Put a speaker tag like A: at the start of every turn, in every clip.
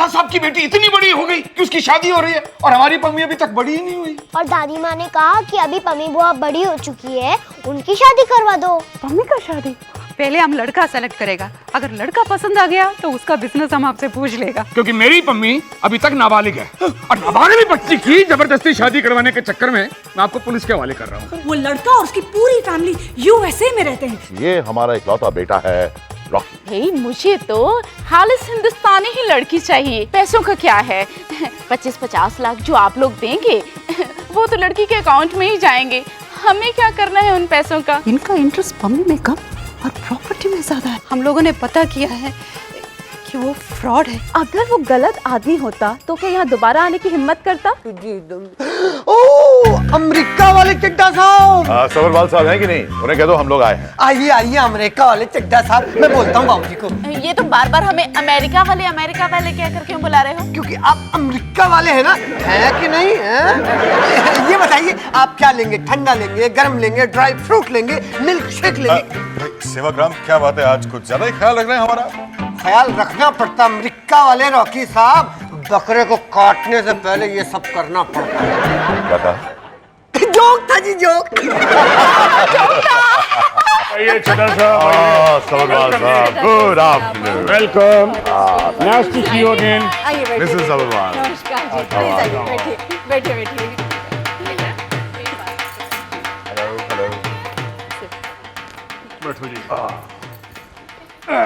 A: चड्ढा साहब की बेटी इतनी बड़ी हो गई कि उसकी शादी हो रही है और हमारी पम्मी अभी तक बड़ी ही नहीं हुई।
B: और दादी माँ ने कहा कि अभी पम्मी बुआ बड़ी हो चुकी है, उनकी शादी करवा दो।
C: पम्मी का शादी? पहले हम लड़का सेलेक्ट करेगा, अगर लड़का पसंद आ गया तो उसका बिजनेस हम आपसे पूछ लेगा।
A: क्योंकि मेरी पम्मी अभी तक नाबालिग है और नाबालिग बच्ची की जबरदस्ती शादी करवाने के चक्कर में मैं आपको पुलिस के हवाले कर रहा हूँ।
D: वो लड़का और उसकी पूरी फैमिली यूएसए में रहते हैं।
E: ये हमारा इकलौता बेटा है रॉकी।
F: मुझे तो खालिस हिंदुस्तानी ही लड़की चाहिए। पैसों का क्या है, 25-50 लाख जो आप लोग देंगे वो तो लड़की के अकाउंट में ही जाएंगे, हमें क्या करना है उन पैसों का।
C: इनका इंटरेस्ट पम्मी में कम और प्रॉपर्टी में ज्यादा है। हम लोगों ने पता किया है कि वो फ्रॉड है।
F: अगर वो गलत आदमी होता तो क्या यहाँ दोबारा आने की हिम्मत करता?
G: ओ अमेरिका वाले चड्ढा साहब।
E: सबरवाल साहब हैं कि नहीं? उन्हें कह दो हम लोग आए हैं।
G: आइए आइए अमेरिका वाले चड्ढा साहब, मैं बोलता हूँ बाबूजी को।
F: ये तो बार बार हमें अमेरिका वाले क्या करके बुला रहे हो?
G: क्योंकि आप अमेरिका वाले हैं ना, है कि नहीं है? ये बताइए आप क्या लेंगे, ठंडा लेंगे, गर्म लेंगे, ड्राई फ्रूट लेंगे, मिल्क शेक लेंगे?
H: सेवाग्राम क्या बात है, आज कुछ ज्यादा ही ख्याल रख रहे हैं हमारा।
G: ख्याल रखना पड़ता अमेरिका वाले रॉकी साहब, बकरे को काटने से पहले ये सब करना पड़ता है।
E: क्या कहा?
G: जोक था जी, जोक।
E: सबरवाल साहब, good afternoon.
A: Welcome, nice to see you again.
E: Mrs Sabharwal.
F: नमस्कार जी, प्लीज आइए, बैठिए।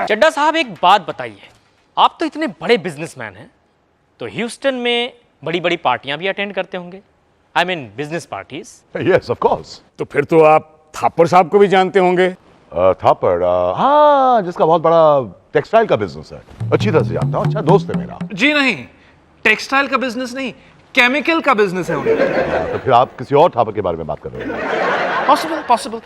I: चड्ढा साहब एक बात बताइए, आप तो इतने बड़े बिजनेसमैन हैं, तो ह्यूस्टन में बड़ी बड़ी पार्टियां भी अटेंड करते होंगे, I mean business parties.
E: Yes of course.
A: तो फिर तो आप थापर साहब को भी जानते होंगे।
E: थापड़, हाँ, जिसका बहुत बड़ा टेक्सटाइल का बिजनेस है, अच्छी तरह से जानता हूँ, अच्छा दोस्त है मेरा।
A: जी नहीं, टेक्सटाइल का बिजनेस नहीं, केमिकल का बिजनेस है उनका।
E: तो फिर आप किसी और थापर के बारे में बात कर रहे हो?
A: पॉसिबल।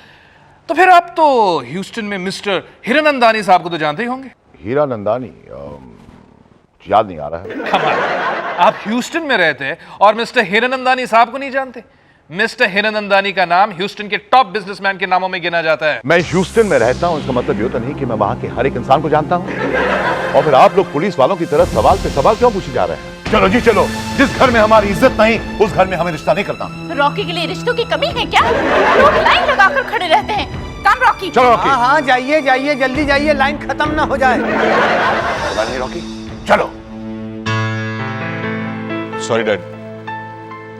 A: तो फिर आप तो ह्यूस्टन में मिस्टर हिरानंदानी साहब को तो जानते ही होंगे।
E: हीरानंदानी, याद नहीं आ रहा है।
A: कमाल, आप ह्यूस्टन में रहते हैं और मिस्टर हिरानंदानी साहब को नहीं जानते? मिस्टर हिरानंदानी का नाम ह्यूस्टन के टॉप बिजनेसमैन के नामों में गिना जाता है।
E: मैं ह्यूस्टन में रहता हूं, इसका मतलब ये तो नहीं कि मैं वहां के हर एक इंसान को जानता हूं। और फिर आप लोग पुलिस वालों की तरह सवाल पे सवाल क्यों पूछे जा रहे हैं? चलो जी चलो, जिस घर में हमारी इज्जत नहीं उस घर में हमें रिश्ता नहीं करता।
F: रॉकी के लिए रिश्तों की कमी है क्या? लोग लाइन लगाकर खड़े रहते हैं। काम रॉकी।
E: चलो रॉकी।
G: हाँ जाइए, जल्दी जाइए, लाइन खत्म ना हो जाए।
E: नहीं रॉकी, चलो।
H: सॉरी डैड,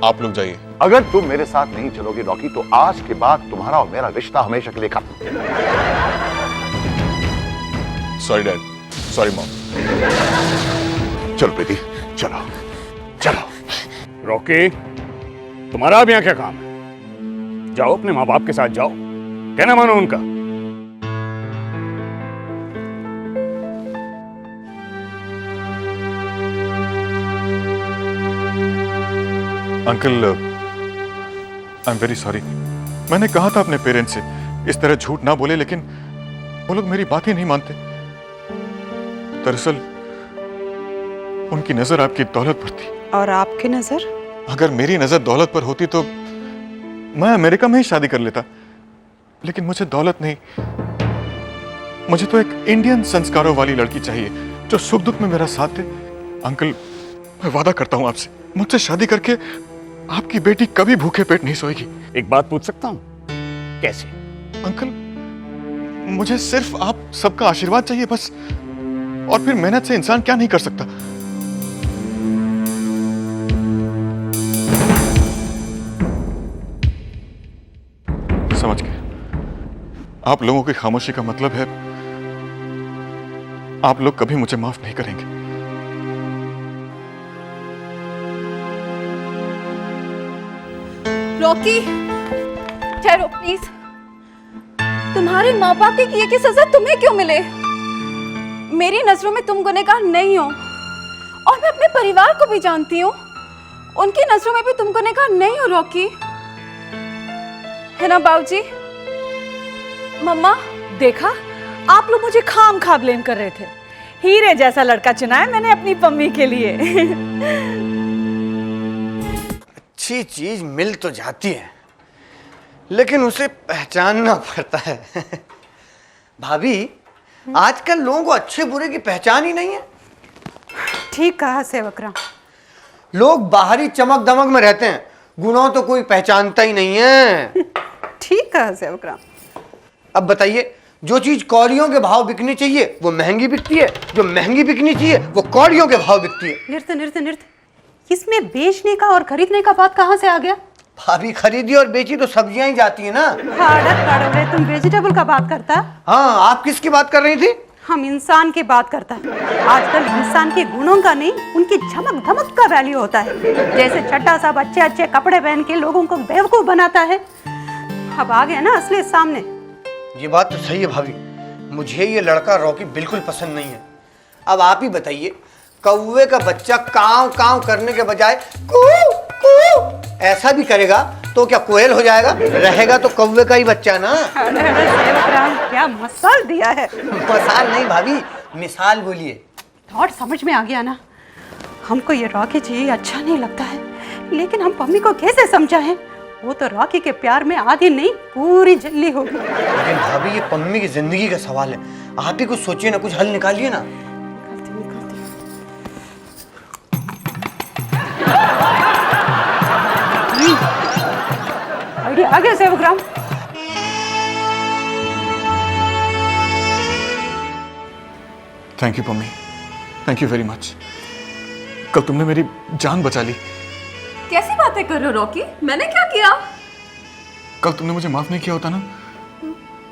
H: आप लोग जाइए।
E: अगर तुम मेरे साथ नहीं चलोगे रॉकी, तो आज के बाद तुम्हारा और मेरा रिश्ता हमेशा के लिए खत्म।
H: Sorry dad, sorry mom.
E: चलो प्रीति, चलो।
A: रॉकी, तुम्हारा अब यहाँ क्या काम है? जाओ अपने माँ बाप के साथ जाओ, कहना मानो उनका।
H: Uncle, I am very sorry. मैंने कहा था अपने पेरेंट्स से इस तरह झूठ ना बोले, लेकिन वो लोग मेरी बात ही नहीं मानते। दरअसल उनकी नजर आपकी दौलत पर थी।
C: और आपकी नजर?
H: अगर मेरी नजर दौलत पर होती तो मैं अमेरिका में ही शादी कर लेता, लेकिन मुझे दौलत नहीं, मुझे तो एक इंडियन संस्कारों वाली लड़की चाहिए जो सुख दुख में मेरा साथ दे। अंकल, मैं वादा करता हूं आपसे, मुझसे शादी करके आपकी बेटी कभी भूखे पेट नहीं सोएगी।
A: एक बात पूछ सकता हूँ? कैसे?
H: अंकल, मुझे सिर्फ आप सबका आशीर्वाद चाहिए बस, और फिर मेहनत से इंसान क्या नहीं कर सकता। समझ गए? आप लोगों की खामोशी का मतलब है आप लोग कभी मुझे माफ नहीं करेंगे।
F: रॉकी, ठहरो प्लीज। तुम्हारे माँ बाप के किए की सजा तुम्हें क्यों मिले? मेरी नजरों में तुम गुनहगार नहीं हो, और मैं अपने परिवार को भी जानती हूँ, उनकी नजरों में भी तुम गुनहगार नहीं हो रॉकी, है ना बाबूजी? मम्मा,
D: देखा, आप लोग मुझे खाम खा ब्लेम कर रहे थे। हीरे जैसा लड़का चुना है मैंने अपनी पम्मी के लिए।
G: अच्छी चीज मिल तो जाती है, लेकिन उसे पहचानना पड़ता है। भाभी, आजकल लोगों को अच्छे बुरे की पहचान ही नहीं है।
C: ठीक कहा सेवकराम।
G: लोग बाहरी चमक दमक में रहते हैं, गुणों तो कोई पहचानता ही नहीं है।
C: ठीक कहा सेवकराम।
G: अब बताइए, जो चीज कौड़ियों के भाव बिकनी चाहिए वो महंगी बिकती है, जो महंगी बिकनी चाहिए वो कौड़ियों के भाव बिकती है।
C: नृत्य नृत्य नृत्य, इसमें बेचने का और खरीदने का बात कहाँ से आ गया?
G: भाभी, खरीदी और बेची तो सब्जियां ही जाती है ना।
C: तुम वेजिटेबल का बात करता?
G: हाँ, आप किसकी बात कर रही थी?
C: हम इंसान की बात करता है। आजकल इंसान के गुणों का नहीं, उनकी झमक धमक का वैल्यू होता है। जैसे छठा साहब अच्छे अच्छे कपड़े पहन के लोगों को बेवकूफ बनाता है, अब आ गया ना असली सामने।
G: ये बात तो सही है भाभी, मुझे ये लड़का रॉकी बिल्कुल पसंद नहीं है। अब आप ही बताइए, कौवे का बच्चा काव काव करने के बजाय कू कू ऐसा भी करेगा तो क्या कोयल हो जाएगा? रहेगा तो कौवे का ही बच्चा ना।
C: सेवकराम, क्या मसाल दिया है।
G: मसाल नहीं भाभी, मिसाल बोलिए।
C: थॉट समझ में आ गया ना। हमको ये रॉकी जी अच्छा नहीं लगता है, लेकिन हम पम्मी को कैसे समझाएं? वो तो रॉकी के प्यार में आधी नहीं पूरी जल्ली होगी।
G: लेकिन भाभी, ये पम्मी की जिंदगी का सवाल है, आप ही कुछ सोचिए ना, कुछ हल निकालिए ना।
C: आइडिया आ गया Sevakram.
H: Thank you Pammi, thank you very much. कल तुमने मेरी जान बचा ली।
F: कैसी बातें कर रहे हो रॉकी? मैंने क्या किया?
H: कल तुमने मुझे माफ नहीं किया होता ना,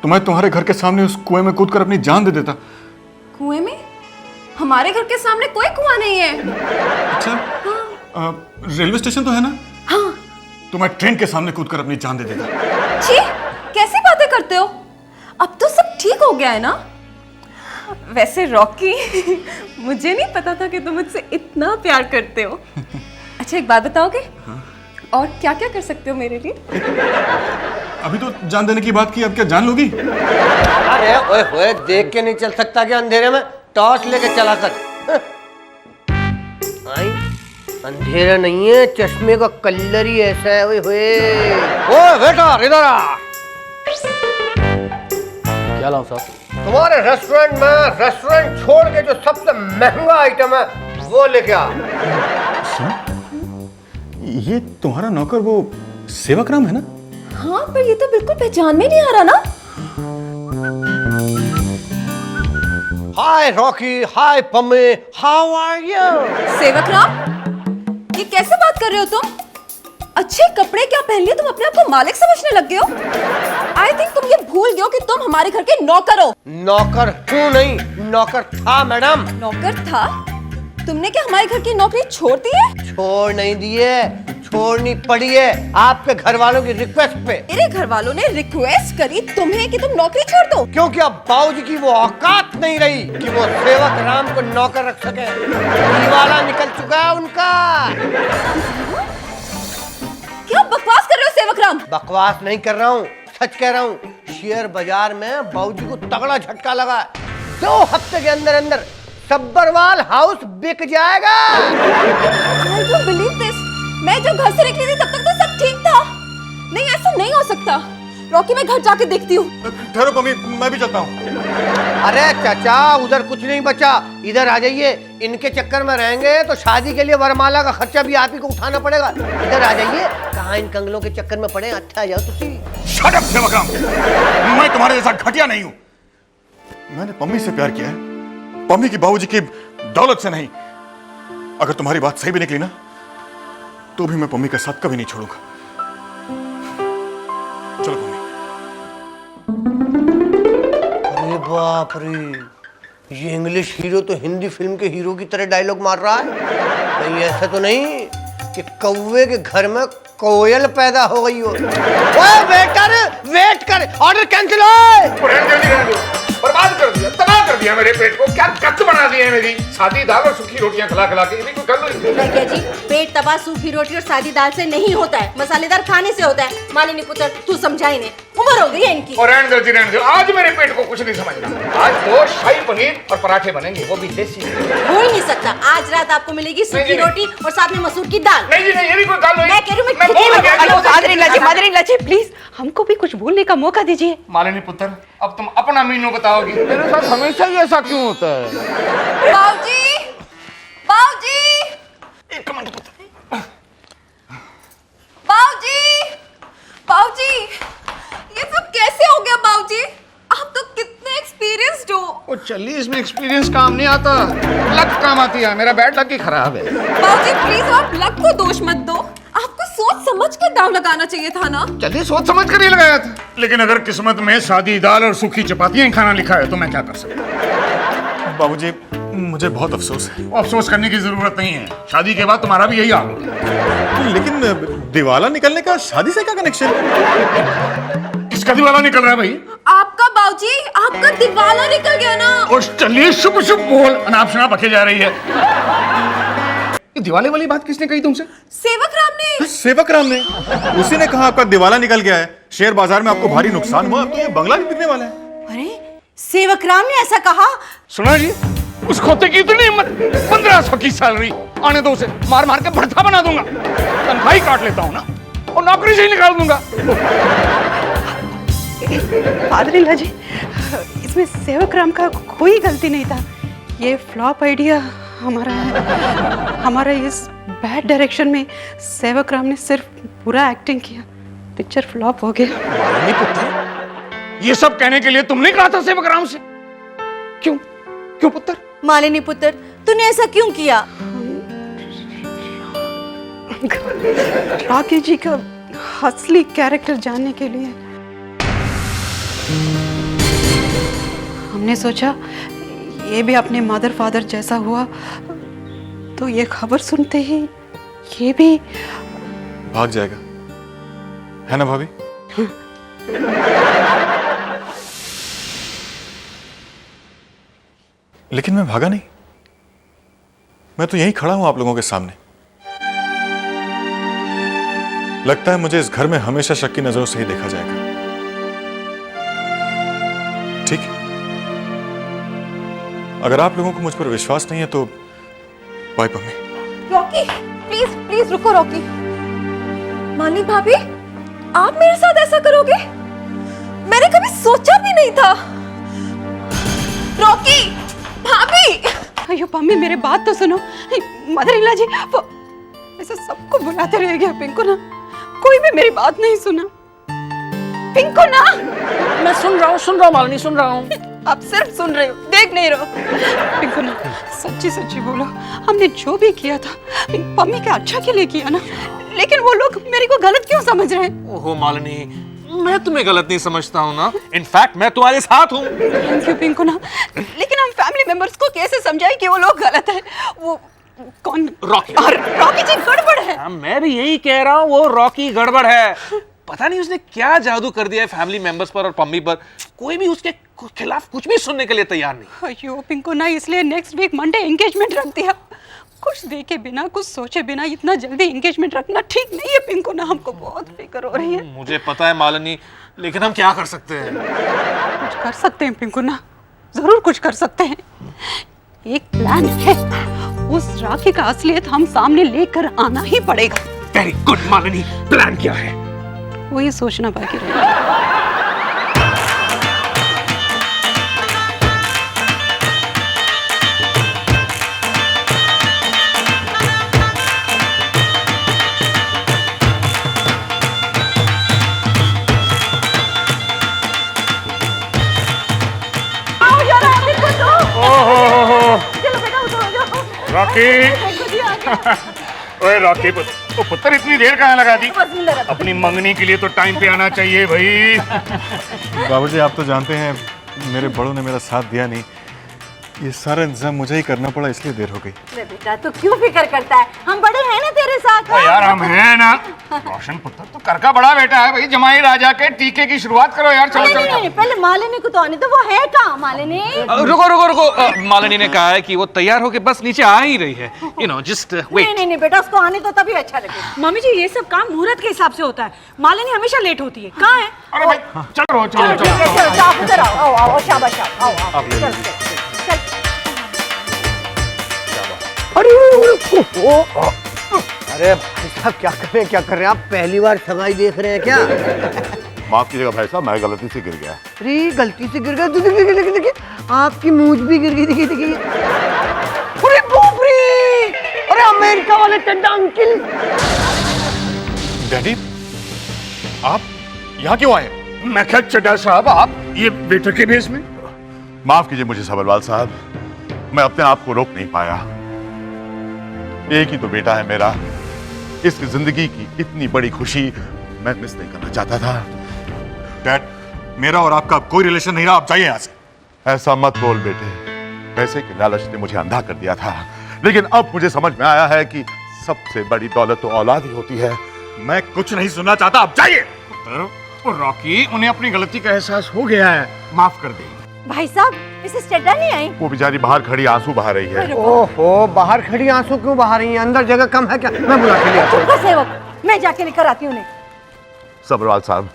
H: तो मैं तुम्हारे घर के सामने उस कुएं में कूदकर अपनी जान दे देता।
F: कुएं में? हमारे घर के सामने कोई कुआं नहीं है।
H: अच्छा, रेलवे स्टेशन तो है ना?
F: हाँ।
H: तो मैं ट्रेन के सामने कूदकर अपनी जान दे देता।
F: छी, कैसी बातें करते हो? अब तो सब ठीक हो गया है ना? वैसे रॉकी, मुझे नहीं पता था कि तुम मुझसे इतना प्यार करते हो। अच्छा, एक बात बताओगे? हाँ? और क्या क्या कर सकते हो मेरे लिए?
H: अभी तो जान देने की बात की, अब क्या जान लोगी?
G: अरे ओए होए, देख के नहीं चल सकता क्या अंधेरे में? टॉर्च लेके चला कर। आई, अंधेरा नहीं है, चश्मे का कलर ही ऐसा है। ओए होए, ओए बेटा इधर आ।
I: क्या लाऊं साहब?
G: तुम्हारे रेस्टोरेंट में रेस्टोरेंट छोड़ के जो सबसे महंगा आइटम है वो लेके आ।
H: ये तुम्हारा नौकर वो सेवकराम है ना?
F: हाँ, पर ये तो बिल्कुल पहचान में नहीं आ रहा ना।
G: Hi Rocky, hi Pammi, how are you?
F: Sevakram, ये कैसे बात कर रहे हो तुम? अच्छे कपड़े क्या पहन लिए, तुम अपने आप को मालिक समझने लग गए हो? आई थिंक तुम ये भूल गए हो कि तुम हमारे घर के नौकर हो।
G: नौकर क्यों नहीं, नौकर था मैडम।
F: नौकर था? तुमने क्या हमारे घर की नौकरी छोड़ दी है?
G: छोड़ नहीं दी है, छोड़नी पड़ी है आपके घर वालों की रिक्वेस्ट पे।
F: मेरे घर वालों ने रिक्वेस्ट करी तुम्हें कि तुम नौकरी छोड़ दो?
G: क्योंकि अब बाबूजी की वो औकात नहीं रही कि वो सेवक राम को नौकर रख सके। दीवाला निकल चुका है उनका।
F: क्या बकवास कर रहे हो सेवकराम?
G: बकवास नहीं कर रहा हूँ, सच कह रहा हूँ। शेयर बाजार में बाबूजी को तगड़ा झटका लगा। 2 हफ्ते के अंदर अंदर सब्बरवाल हाउस बिक जाएगा।
F: I don't believe this। मैं जब घर से निकली थी तब तक तो सब ठीक था। नहीं, ऐसा नहीं हो सकता। रॉकी, मैं घर जाके देखती हूँ।
H: ठहरो पम्मी, मैं भी चलता हूँ।
G: अरे चाचा, उधर कुछ नहीं बचा, इधर आ जाइए। इनके चक्कर में रहेंगे तो शादी के लिए वरमाला का खर्चा भी आप ही को उठाना पड़ेगा। इधर आ जाइए, कहाँ इन कंगलों के चक्कर में पड़े। अच्छा आ जाओ तुसी।
H: शट अप सेवकराम, मैं तुम्हारे जैसा घटिया नहीं हूँ। मैंने पम्मी से प्यार किया है, पम्मी की बाबूजी की दौलत से नहीं। अगर तुम्हारी बात सही भी निकली ना, तो भी मैं पम्मी का साथ कभी नहीं छोड़ूंगा। चलो पम्मी।
G: अरे बाप रे, ये इंग्लिश हीरो तो हिंदी फिल्म के हीरो की तरह डायलॉग मार रहा है। कहीं ऐसा तो नहीं कि कौवे के घर में कोयल पैदा हो गई हो? ओए वेटर, वेट कर, ऑर्डर कैंसिल हो।
A: बर्बाद कर दिया, तबाह कर दिया मेरे पेट को। क्या गत बना दी है मेरी। सादी दाल और सूखी रोटियां खिला खिला के, इन्हीं को कर लो।
J: क्या जी, पेट तबाह सूखी रोटी और सादी दाल से नहीं होता है, मसालेदार खाने से होता है। मालिनी पुत्र, तू समझा इन्हें, उम्र हो गई है इनकी।
A: और रहने दो, आज मेरे पेट को कुछ नहीं समझना। आज तो शाही पनीर और पराठे बनेंगे, वो भी देसी।
J: हो ही नहीं सकता। आज रात आपको मिलेगी सूखी रोटी और साथ में मसूर की दाल।
A: नहीं जी नहीं, ये भी कोई गाल नहीं।
J: मैं कह रही हूँ,
C: मादरी जी, प्लीज हमको भी कुछ बोलने का मौका दीजिए।
A: मालिनी पुत्र, अब तुम अपना मीनू बताओगी। मेरे साथ हमेशा ही ऐसा क्यों होता है?
F: बाबूजी, बाबूजी। बाबूजी, ये सब कैसे हो गया बाबूजी? आप तो कितने एक्सपीरियंस्ड हो।
K: ओ चलिए, इसमें एक्सपीरियंस काम नहीं आता, लक काम आती है। मेरा बैड लक ही खराब है।
F: बाबूजी प्लीज आप लक को दोष मत दो, आपको सोच समझ के दाव लगाना चाहिए था ना।
K: चलिए, सोच समझ कर ही लगाया था, लेकिन अगर किस्मत में सादी दाल और सूखी चपातियां खाना लिखा है तो मैं क्या कर सकता।
H: बाबूजी मुझे बहुत अफसोस है।
K: अफसोस करने की जरूरत नहीं है, शादी के बाद तुम्हारा भी यही हाल होगा।
H: लेकिन दिवाला निकलने का शादी से क्या कनेक्शन?
K: किसका दिवाला निकल रहा है भाई?
F: आपका बाबूजी, आपका दिवाला निकल गया ना।
K: और चलिए, शुभ शुभ बोल, अनाप शनाप बके जा रही है। ये दिवाले वाली बात किसने कही तुमसे?
F: सेवक राम ने।
H: सेवक राम ने? उसी ने कहा आपका दिवाला निकल गया है, शेयर बाजार में आपको भारी नुकसान हुआ, अब तो ये बंगला भी बिकने वाला है।
D: अरे सेवक राम ने ऐसा कहा?
K: सुना जी, उस खोते की इतनी हिम्मत, 1500 की सैलरी, आने दो उसे, मार मार के भड़था बना दूंगा, तनख्वाही काट लेता हूँ ना, और नौकरी से ही निकाल दूंगा।
C: फादर जी, इसमें सेवक राम का कोई गलती नहीं था। ये फ्लॉप आइडिया हमारा है। हमारा इस बैड डायरेक्शन में सेवक राम ने सिर्फ पूरा एक्टिंग किया, पिक्चर फ्लॉप हो गया।
K: मालिनी पुत्र, ये सब कहने के लिए तुमने कहा था सेवक राम से? क्यों क्यों पुत्र?
J: मालिनी पुत्र, तूने ऐसा क्यों किया?
C: राकेश जी का असली कैरेक्टर जानने के लिए हमने सोचा ये भी अपने मदर फादर जैसा हुआ, तो ये खबर सुनते ही ये भी
H: भाग जाएगा, है ना भाभी? लेकिन मैं भागा नहीं, मैं तो यहीं खड़ा हूं आप लोगों के सामने। लगता है मुझे इस घर में हमेशा शक की नजरों से ही देखा जाएगा। ठीक है, अगर आप लोगों को मुझ पर विश्वास नहीं है तो bye Pammi.
F: Rocky please please रुको रॉकी। मालिनी भाभी, आप मेरे साथ ऐसा करोगे? मैंने कभी सोचा भी नहीं था। रॉकी भाभी।
C: अयो पम्मी, मेरे बात तो सुनो। मदर इला जी वो ऐसे सबको बुलाते रह गया, पिंकू ना कोई भी मेरी बात नहीं सुना। पिंकू ना,
K: मैं सुन रहा हूँ मालिनी, सुन रहा हूँ।
C: आप सिर्फ सुन रहे हो, देख नहीं रहे हो। पिंकू ना सच्ची सच्ची बोलो, हमने जो भी किया था पम्मी के अच्छा के लिए किया ना, लेकिन वो लोग मेरे को गलत क्यों समझ रहे हैं?
A: ओहो मालिनी, मैं तुम्हें गलत नहीं समझता हूँ ना, इनफैक्ट मैं तुम्हारे साथ हूँ।
C: थैंक यू पिंकू ना, लेकिन हम फैमिली मेंबर्स को कैसे समझाएं कि वो लोग गलत है? वो कौन?
A: रॉकी।
C: रॉकी जी गड़बड़ है।
A: हाँ, मैं भी यही कह रहा हूँ, वो रॉकी गड़बड़ है। पता नहीं उसने क्या जादू कर दिया है फैमिली मेंबर्स पर और पम्मी पर, कोई भी उसके खिलाफ कुछ भी सुनने के लिए तैयार नहीं।
C: अयो पिंकू ना, इसलिए नेक्स्ट वीक मंडे एंगेजमेंट रख दिया। कुछ देखे बिना, कुछ सोचे बिना इतना जल्दी एंगेजमेंट रखना ठीक नहीं है पिंकू ना, हमको बहुत फिक्र हो रही है।
A: मुझे पता है मालिनी, लेकिन हम क्या कर सकते हैं?
C: कुछ कर सकते हैं पिंकू ना, जरूर कुछ कर सकते हैं। एक प्लान है, उस राखी का असलियत हम सामने लेकर आना ही पड़ेगा।
A: वेरी गुड मालिनी, प्लान क्या है?
C: वही सोचना बाकी रहा।
K: रॉकी, ओए रॉकी पुत्र, इतनी देर कहाँ लगा दी? अपनी मंगनी के लिए तो टाइम पे आना चाहिए भाई।
H: बाबूजी आप तो जानते हैं मेरे बड़ों ने मेरा साथ दिया नहीं, ये सारा इंतजाम मुझे ही करना पड़ा, इसलिए देर हो गई।
J: बेटा तू क्यों फिक्र करता है, हम बड़े हैं ना तेरे साथ।
K: यार हम हैं ना। रोशन पुत्र तो कर का बड़ा बेटा है भाई, जमाई राजा के टीके की शुरुआत करो यार। चलो चलो
J: नहीं, पहले मालिनी को तो आने दो, वो है कहाँ मालिनी?
A: रुको रुको रुको, मालिनी ने कहा है कि वो तैयार होके बस नीचे आ ही रही है। You know just wait.
J: नहीं बेटा, उसको आने दो तभी अच्छा लगे।
D: मम्मी जी ये सब काम मुहूर्त के हिसाब से होता है, मालिनी हमेशा लेट होती है। कहाँ है?
K: अरे भाई चलो चलो
J: ठीक है, चलो आप उधर आओ, आओ शाबाश, आओ आओ।
G: अरे भाई साहब क्या कर रहे हैं आप? पहली बार सगाई देख रहे हैं क्या?
E: माफ कीजिएगा भाई साहब, मैं गलती से गिर गया।
G: अरे गलती से गिर गया? देखिए आपकी मूंछ भी गिर गई। देखिए अरे बाप रे, अरे अमेरिका वाले टंडा अंकल।
H: डैडी, आप यहाँ क्यों आए?
K: मैं क्या चड्ढा साहब, आप ये वेटर के भेस में?
E: माफ कीजिए मुझे सबरवाल साहब, मैं अपने आप को रोक नहीं पाया। एक ही तो बेटा है मेरा, इसकी जिंदगी की इतनी बड़ी खुशी मैं मिस नहीं करना चाहता था।
H: डैड, मेरा और आपका कोई रिलेशन नहीं रहा, आप जाइए यहाँ से।
E: ऐसा मत बोल बेटे, पैसे के लालच ने मुझे अंधा कर दिया था, लेकिन अब मुझे समझ में आया है कि सबसे बड़ी दौलत तो औलाद ही होती है।
H: मैं कुछ नहीं सुनना चाहता, आप जाइए।
K: और रॉकी, उन्हें अपनी गलती का एहसास हो गया है, माफ कर दे।
J: भाई साहब, मिसेस चड्ढा नहीं आई?
E: वो बेचारी बाहर खड़ी आंसू बहा रही है।
G: ओहो, बाहर खड़ी आंसू क्यों बहा रही है? अंदर जगह कम है क्या? मैं बुला के लिया।
J: चुप कर सेवक, मैं जाके लेकर आती हूँ उन्हें।
E: सबरवाल साहब,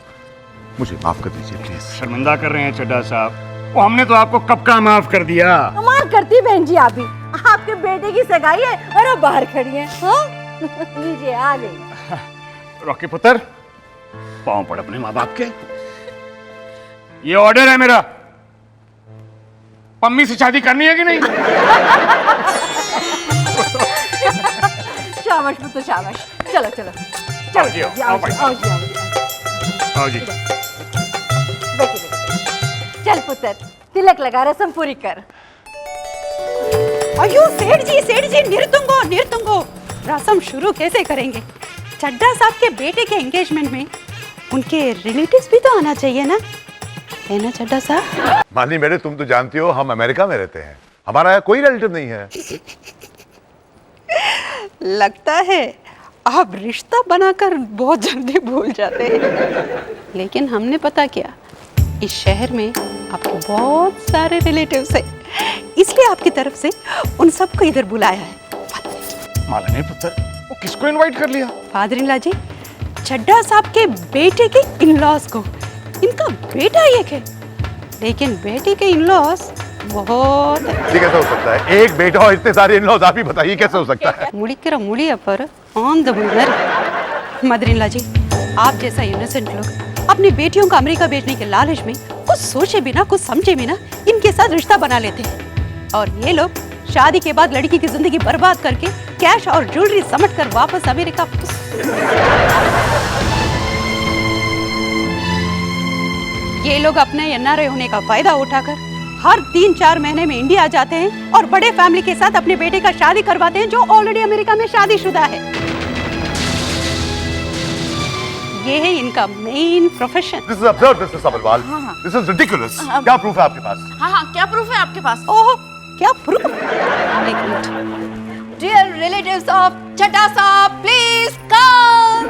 E: मुझे माफ कर दीजिए प्लीज।
K: शर्मिंदा कर रहे हैं चड्ढा साहब, वो हमने तो आपको कब का माफ कर दिया।
J: कमाल करती बहन जी आप भी। आपके बेटे की सगाई है और वो बाहर खड़ी है। हाँ? लीजिए, आ गई।
K: रॉकी पुत्र, पाँव पड़ अपने माँ बाप के। ये ऑर्डर है मेरा, पम्मी से शादी करनी है कि नहीं?
J: शाबाश पुत्र शाबाश। चलो चलो
K: आओ जी, आओ, आओ भाई।
J: आओ जी, आओ जी।
K: आओ जी।
J: बैठिए, बैठिए। चल पुत्र, तिलक लगा, रस्म पूरी कर।
C: अयो सेठ जी निर्तुंगो, रस्म शुरू कैसे करेंगे? चड्ढा साहब के बेटे के एंगेजमेंट में उनके रिलेटिव्स भी तो आना चाहिए ना, है ना चड्ढा साहब?
E: मानी मेरे, तुम तो जानती हो हम अमेरिका में रहते हैं, हमारा यहाँ कोई रिलेटिव नहीं है।
C: लगता है आप रिश्ता बनाकर बहुत जल्दी भूल जाते हैं, लेकिन हमने पता किया इस शहर में आपके बहुत सारे रिलेटिव्स हैं, इसलिए आपकी तरफ से उन सबको इधर बुलाया है।
K: मालिनी पुत्र, वो किसको इनवाइट कर लिया?
C: फादर इन लॉ जी, चड्ढा साहब के बेटे के इन-लॉज को। इनका बेटा एक है, लेकिन बेटी के इन-लॉज बहुत
E: ये कैसे हो सकता है? एक बेटा और इतने सारे इन-लॉज, आप ही बताइए कैसे हो सकता है?
C: मुड़िकर मुड़िया पर ऑन द मुनर। मदर इन लॉ जी, आप जैसा इनोसेंट लोग अपनी बेटियों को अमेरिका भेजने के लालच में कुछ सोचे बिना, कुछ समझे बिना इनके साथ रिश्ता बना लेते हैं, और ये लोग शादी के बाद लड़की की जिंदगी बर्बाद करके कैश और ज्वेलरी समटकर वापस अमेरिका। ये लोग अपने एनआरआई होने का फायदा उठाकर हर 3-4 महीने में इंडिया आ जाते हैं और बड़े फैमिली के साथ अपने बेटे का शादी करवाते हैं जो ऑलरेडी अमेरिका में शादीशुदा है। ये है इनका main profession.
E: This is absurd, Mr. Sabharwal. This is ridiculous. क्या प्रूफ है आपके पास?
F: हाँ, क्या प्रूफ है आपके पास?
C: ओह, क्या प्रूफ? एक minute.
F: Dear relatives of Chadha साहब, प्लीज कम।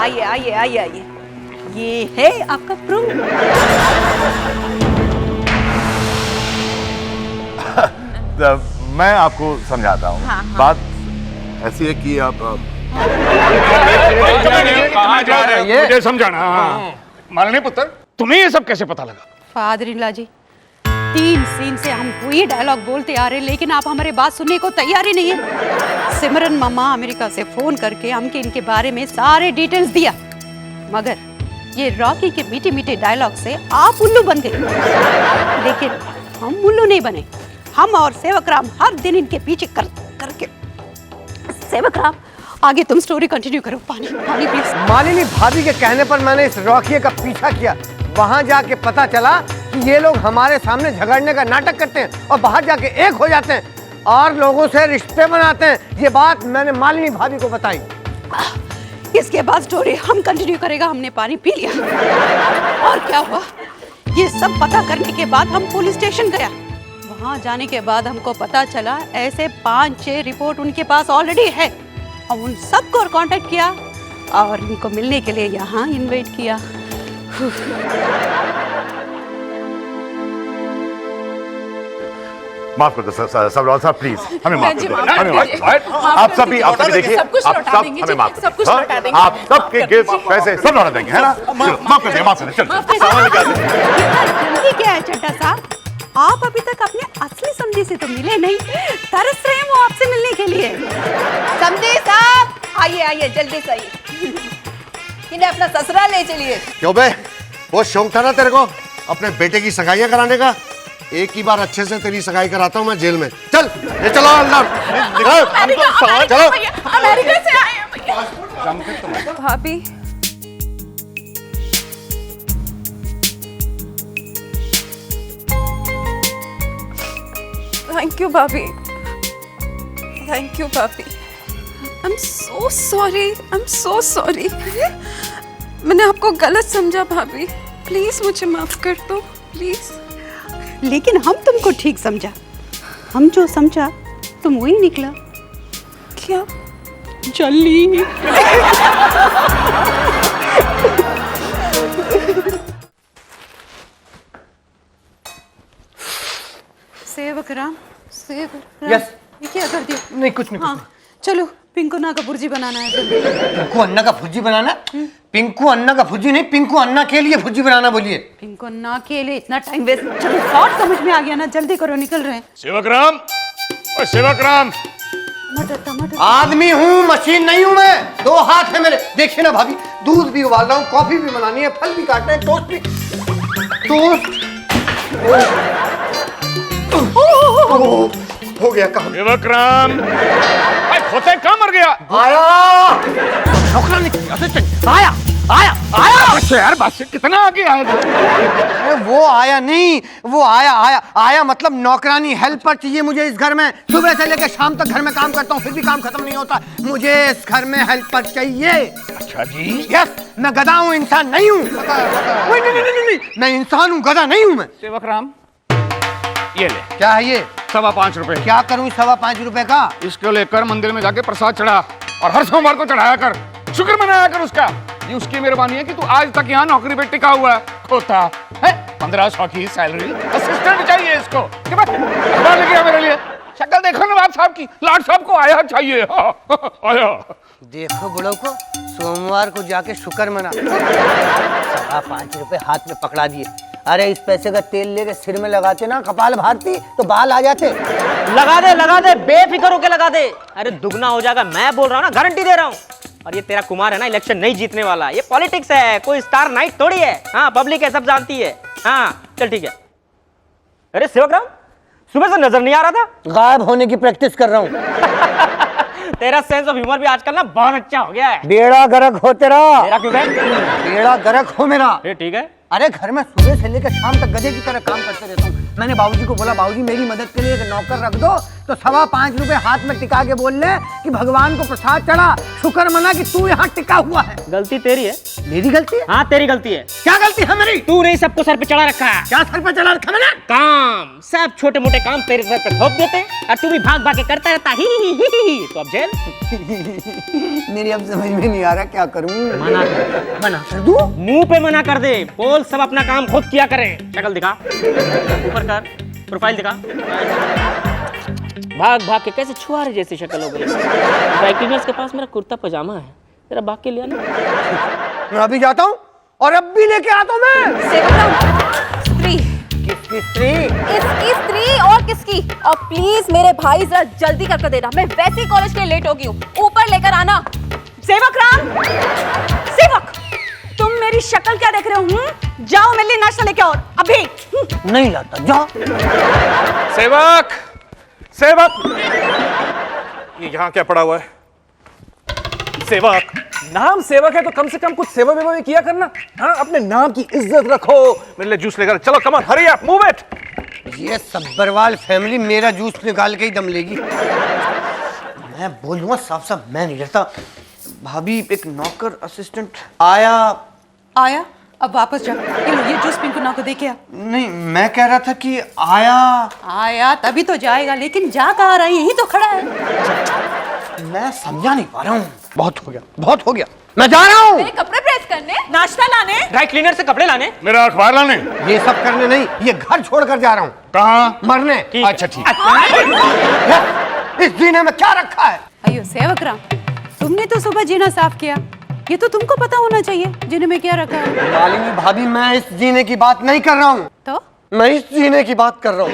C: आइए आइए आइए आइए, ये है आपका प्रूफ।
E: मैं आपको समझाता हूँ। बात ऐसी है कि आप
K: कहाँ जा रहे हैं? मुझे समझाना। मालिनी पुत्र, तुम्हें ये सब कैसे पता लगा?
C: Father in law ji, 3 scene से हम वही डायलॉग बोलते आ रहे हैं, लेकिन आप हमारी बात सुनने को तैयार ही नहीं है। सिमरन मामा अमेरिका से फोन करके हमके इनके बारे में सारे डिटेल्स दिया, मगर ये रॉकी के मीठे मीठे डायलॉग से आप उल्लू बन गए। लेकिन हम उल्लू नहीं बने, हम और सेवक राम हर दिन इनके पीछे करके। सेवक राम, आगे तुम स्टोरी कंटिन्यू करो। पानी पानी प्लीज।
G: मालिनी भाभी के कहने पर मैंने इस रॉकी का पीछा किया। वहां जाके पता चला कि ये लोग हमारे सामने झगड़ने का नाटक करते हैं और बाहर जाके एक हो जाते हैं और लोगों से रिश्ते बनाते हैं। ये बात मैंने मालिनी भाभी को बताई।
C: इसके बाद स्टोरी हम कंटिन्यू करेगा। हमने पानी पी लिया और क्या हुआ, ये सब पता करने के बाद हम पुलिस स्टेशन गया। वहां जाने के बाद हमको पता चला ऐसे 5-6 रिपोर्ट उनके पास ऑलरेडी है। हम उन सबको कांटेक्ट किया और इनको मिलने के लिए यहाँ इनवाइट किया।
E: माफ कर दो सबरवाल साहब, प्लीज हमें माफ कर दो। हमें माफ कर दो। आप सभी देखिए, आप सब हमें माफ कर दो। आप सबके गिफ्ट पैसे सब लौटा देंगे, है ना? माफ कर देंगे, चलो सामान निकाल दो।
C: जल्दी क्या है चड्ढा साहब, आप अभी तक अपने असली समधी से तो मिले नहीं, तरस रहे हैं वो आपसे मिलने के लिए।
F: समधी साहब, आइए आइए जल्दी से आइए, इन्हें अपना ससुराल ले चलिए।
G: क्यों बे, वो शौक था ना तेरे को अपने बेटे की सगाइयां कराने का? एक ही बार अच्छे से तेरी सगाई कराता हूँ मैं जेल में। चल ये चलो अंदर,
F: अमेरिका से आए हैं।
J: भाभी,
F: थैंक यू भाभी, थैंक यू भाभी। I am so sorry. मैंने आपको गलत समझा भाभी, प्लीज मुझे माफ कर दो प्लीज।
C: लेकिन हम तुमको ठीक समझा, हम जो समझा तुम वही निकला।
F: क्या?
C: चली। सेवक राम, सेवक राम।
G: यस।
C: ये क्या कर दिया?
G: नहीं कुछ नहीं।
C: हाँ चलो, पिंकू ना का भुर्जी बनाना है।
G: पिंकू अन्ना का भुर्जी बनाना? पिंकू अन्ना का भुर्जी नहीं, पिंकू अन्ना के लिए भुर्जी बनाना बोलिए।
C: पिंकू अन्ना के लिए इतना टाइम वेस्ट? चलो शॉर्ट समझ में आ गया ना, जल्दी करो, निकल रहे हैं।
K: सेवक राम, ओ सेवक राम।
C: टमाटर टमाटर।
G: आदमी हूँ, मशीन नहीं हूँ मैं। 2 हाथ है मेरे। देखिए ना भाभी, दूध भी उबाल रहा हूँ, कॉफी भी बनानी है, फल भी काटना है, टोस्ट भी। टोस्ट हो गया काम।
K: सेवक राम, भाई खोते कहाँ मर गया?
G: आया
K: नौकरानी आया आया आया। बस यार, बस कितना आगे आया?
G: अरे वो आया नहीं, वो आया मतलब नौकरानी, हेल्पर चाहिए मुझे इस घर में। सुबह से लेकर शाम तक घर में काम करता हूँ, फिर भी काम खत्म नहीं होता। मुझे इस घर में हेल्पर चाहिए।
K: अच्छा जी।
G: यस, मैं गधा हूँ, इंसान नहीं हूँ। नहीं, मैं इंसान हूँ, गधा नहीं हूँ मैं।
K: सेवक राम, ये ले।
G: क्या है ये?
K: 5.25 रुपए।
G: क्या करूँ 5.25 रुपए का?
K: इसको लेकर मंदिर में जाके प्रसाद चढ़ा और हर सोमवार को चढ़ाया कर, शुक्र मनाया कर उसका। ये उसकी मेहरबानी है कि तू आज तक यहाँ नौकरी पे टिका हुआ है। होता है 1500 की सैलरी, असिस्टेंट चाहिए इसको। अखबार लेके आ मेरे लिए। शक्ल देखो नवाब साहब की, लाट साहब को आया चाहिए। आया।
G: देखो बुढ़ो को, सोमवार को जाके शुक्र मना। 5.25 रुपए हाथ में पकड़ा दिए। अरे इस पैसे का तेल लेके सिर में लगाते ना कपाल भारती, तो बाल आ जाते।
I: लगा दे, बेफिक्र होके लगा दे। अरे दुगना हो जाएगा, मैं बोल रहा हूँ ना, गारंटी दे रहा हूँ। और ये तेरा कुमार है ना, इलेक्शन नहीं जीतने वाला। ये पॉलिटिक्स है, कोई स्टार नाइट थोड़ी है। हाँ, पब्लिक है, सब जानती है। हाँ चल ठीक है। अरे सेवक राम, सुबह से नजर नहीं आ रहा था।
G: गायब होने की प्रैक्टिस कर रहा हूँ।
I: तेरा सेंस ऑफ ह्यूमर भी आजकल ना बहुत अच्छा हो गया है।
G: बेड़ा गर्क हो तेरा।
I: मेरा क्यों गए?
G: बेड़ा गर्क हो मेरा।
I: ठीक है।
G: अरे घर में सुबह से लेकर शाम तक गधे की तरह काम करते रहता हूँ। मैंने बाबूजी को बोला, बाबूजी मेरी मदद के लिए एक नौकर रख दो। तो 5.25 रुपए हाथ में टिका के बोल ले कि भगवान को प्रसाद चढ़ा, शुक्र मना कि तू यहाँ टिका हुआ है।
I: गलती तेरी है।
G: मेरी गलती है?
I: हाँ तेरी गलती है।
G: क्या गलती है मेरी?
I: तू नहीं सबको सर पे चढ़ा रखा है।
G: क्या सर पे चढ़ा रखा मैंने?
I: काम, सब छोटे मोटे काम तेरे सर पे थोप देते और तू भी भाग भाग के करता रहता। ही तो अब जेल।
G: मेरी अब समझ में नहीं आ रहा क्या करूं।
I: मना कर दूं? मुंह पे मना कर दे। बोल सब अपना काम खुद किया करें। शक्ल दिखा, ऊपर कर, प्रोफाइल दिखा। भाग भाग के कैसे छुआरे जैसी शक्ल हो गई। ड्राई क्लीनर्स के पास मेरा कुर्ता पजामा है, तेरा बाग के लिया ना।
G: मैं अभी जाता हूँ और अब भी लेके आता हूँ मैं।
F: सेवक राम, स्त्री।
G: किसकी स्त्री?
F: इसकी स्त्री और किसकी? और प्लीज मेरे भाई जरा जल्दी कर देना, मैं वैसे ही कॉलेज के लिए लेट हो गई हूँ। ऊपर लेकर आना।
C: सेवक राम, सेवक, तुम मेरी शक्ल क्या देख रहे हो? जाओ मेरे लिए नाश्ता लेके आओ अभी।
G: नहीं लाता, जाओ।
A: सेवक, सेवक, ये यहाँ क्या पड़ा हुआ है? सेवक, नाम सेवक है तो कम से कम कुछ सेवा वेवा भी किया करना। हाँ, अपने नाम की इज्जत रखो। मेरे लिए जूस लेकर चलो, come on, hurry up, move it.
G: ये सब्बरवाल फैमिली मेरा जूस निकाल के ही दम लेगी। मैं बोलूंगा साफ साफ, मैं नहीं रहता। भाभी, एक नौकर असिस्टेंट आया।
C: अब वापस जा। ये लो, ये जूस पिंकू ना को दे के आ।
G: नहीं, मैं कह रहा था कि आया
C: तभी तो जाएगा, लेकिन जा कहाँ रहा है? यही तो खड़ा है।
G: मैं समझा नहीं पा रहा हूँ। बहुत हो गया, मैं जा रहा हूँ।
F: मेरे कपड़े प्रेस करने,
C: नाश्ता लाने,
I: ड्राई क्लीनर से कपड़े लाने,
K: मेरा अखबार लाने।
G: ये सब करने नहीं, ये घर छोड़कर जा रहा हूँ।
K: कहाँ?
G: मरने।
K: अच्छा ठीक।
G: इस जीने में क्या रखा है?
C: अयो सेवक राम, तुमने तो सुबह जीना साफ किया, ये तो तुमको पता होना चाहिए जीने में क्या रखा है।
G: मालिनी भाभी, मैं इस जीने की बात नहीं कर रहा हूँ।
C: तो
G: मैं इस जीने की बात कर रहा हूँ।